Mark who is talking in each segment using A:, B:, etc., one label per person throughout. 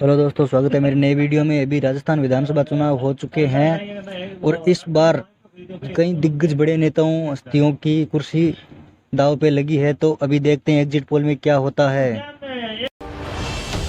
A: Hello दोस्तों, स्वागत है मेरी नई वीडियो में। अभी राजस्थान विधानसभा चुनाव हो चुके हैं और इस बार कई दिग्गज बड़े नेताओं हस्तियों की कुर्सी दांव पे लगी है। तो अभी देखते हैं एग्जिट पोल में क्या होता है।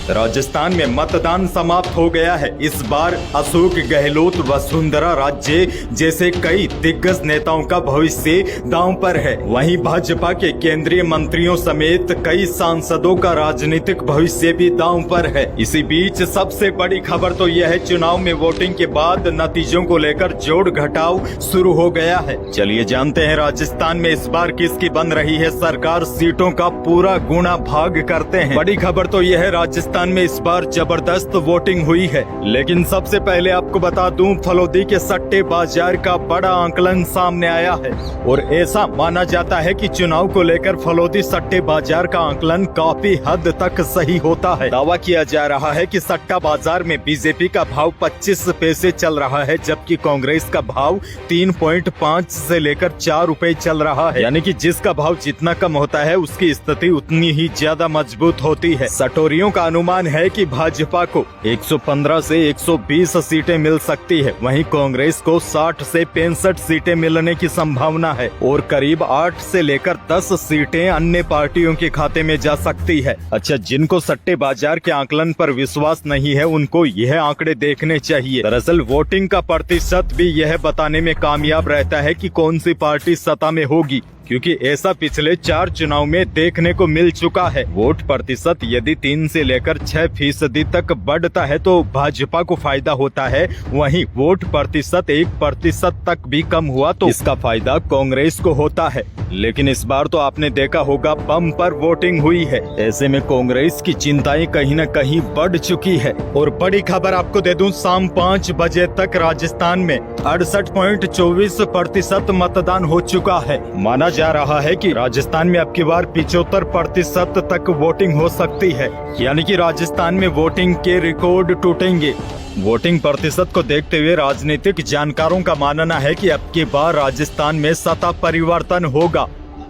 B: राजस्थान में मतदान समाप्त हो गया है। इस बार अशोक गहलोत, वसुंधरा राजे जैसे कई दिग्गज नेताओं का भविष्य दांव पर है। वहीं भाजपा के केंद्रीय मंत्रियों समेत कई सांसदों का राजनीतिक भविष्य भी दांव पर है। इसी बीच सबसे बड़ी खबर तो यह है, चुनाव में वोटिंग के बाद नतीजों को लेकर जोड़ घटाव शुरू हो गया है। चलिए जानते हैं राजस्थान में इस बार किसकी बन रही है सरकार। सीटों का पूरा गुणा भाग करते हैं। बड़ी खबर तो यह है, राजस्थान में इस बार जबरदस्त वोटिंग हुई है। लेकिन सबसे पहले आपको बता दूं, फलोदी के सट्टे बाजार का बड़ा आंकलन सामने आया है और ऐसा माना जाता है कि चुनाव को लेकर फलोदी सट्टे बाजार का आंकलन काफी हद तक सही होता है। दावा किया जा रहा है कि सट्टा बाजार में बीजेपी का भाव 25 पैसे चल रहा है, जबकि कांग्रेस का भाव 3.5 से लेकर 4 रुपए चल रहा है। यानी कि जिसका भाव जितना कम होता है उसकी स्थिति उतनी ही ज्यादा मजबूत होती है। सटोरियों का अनुमान है कि भाजपा को 115 से 120 सीटें मिल सकती है, वहीं कांग्रेस को 60 से 65 सीटें मिलने की संभावना है और करीब 8 से लेकर 10 सीटें अन्य पार्टियों के खाते में जा सकती है। अच्छा, जिनको सट्टे बाजार के आंकलन पर विश्वास नहीं है उनको यह आंकड़े देखने चाहिए। दरअसल वोटिंग का प्रतिशत भी यह बताने में कामयाब रहता है कि कौन सी पार्टी सत्ता में होगी, क्योंकि ऐसा पिछले 4 चुनाव में देखने को मिल चुका है। वोट प्रतिशत यदि 3 से लेकर 6% तक बढ़ता है तो भाजपा को फायदा होता है, वहीं वोट प्रतिशत 1% तक भी कम हुआ तो इसका फायदा कांग्रेस को होता है। लेकिन इस बार तो आपने देखा होगा बम पर वोटिंग हुई है। ऐसे में कांग्रेस की चिंताएं कहीं न कहीं बढ़ चुकी है। और बड़ी खबर आपको दे दूं, शाम 5 बजे तक राजस्थान में 68.24% मतदान हो चुका है। माना जा रहा है कि राजस्थान में अब की बार 75% तक वोटिंग हो सकती है, यानी कि राजस्थान में वोटिंग के रिकॉर्ड टूटेंगे। वोटिंग प्रतिशत को देखते हुए राजनीतिक जानकारों का मानना है कि अब की बार राजस्थान में सत्ता परिवर्तन होगा।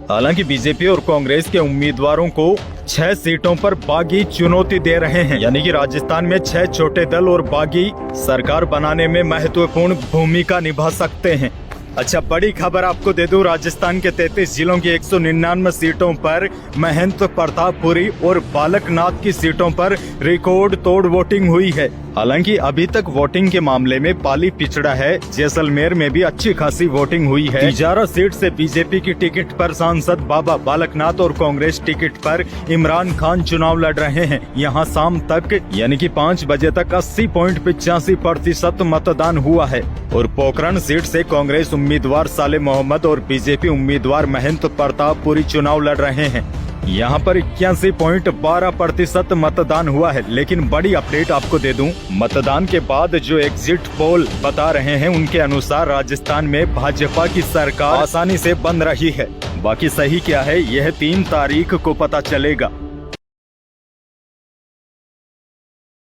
B: हालांकि बीजेपी और कांग्रेस के उम्मीदवारों को 6 सीटों पर बागी चुनौती दे रहे हैं, यानी कि राजस्थान में 6 छोटे दल और बागी सरकार बनाने में महत्वपूर्ण भूमिका निभा सकते हैं। अच्छा, बड़ी खबर आपको दे दूं, राजस्थान के 33 जिलों की 199 सीटों पर महंत प्रतापपुरी और बालकनाथ की सीटों पर रिकॉर्ड तोड़ वोटिंग हुई है। हालांकि अभी तक वोटिंग के मामले में पाली पिछड़ा है। जैसलमेर में भी अच्छी खासी वोटिंग हुई है। 11 सीट से बीजेपी की टिकट पर सांसद बाबा बालकनाथ और कांग्रेस टिकट पर इमरान खान चुनाव लड़ रहे हैं। यहां शाम तक यानी कि 5 बजे तक 80.85% मतदान हुआ है और पोखरण सीट से कांग्रेस उम्मीदवार साले मोहम्मद और बीजेपी उम्मीदवार महंत प्रतापपुरी चुनाव लड़ रहे हैं। यहाँ पर 81.12% मतदान हुआ है। लेकिन बड़ी अपडेट आपको दे दूं, मतदान के बाद जो एग्जिट पोल बता रहे हैं उनके अनुसार राजस्थान में भाजपा की सरकार आसानी से बन रही है। बाकी सही क्या है यह 3 तारीख को पता चलेगा।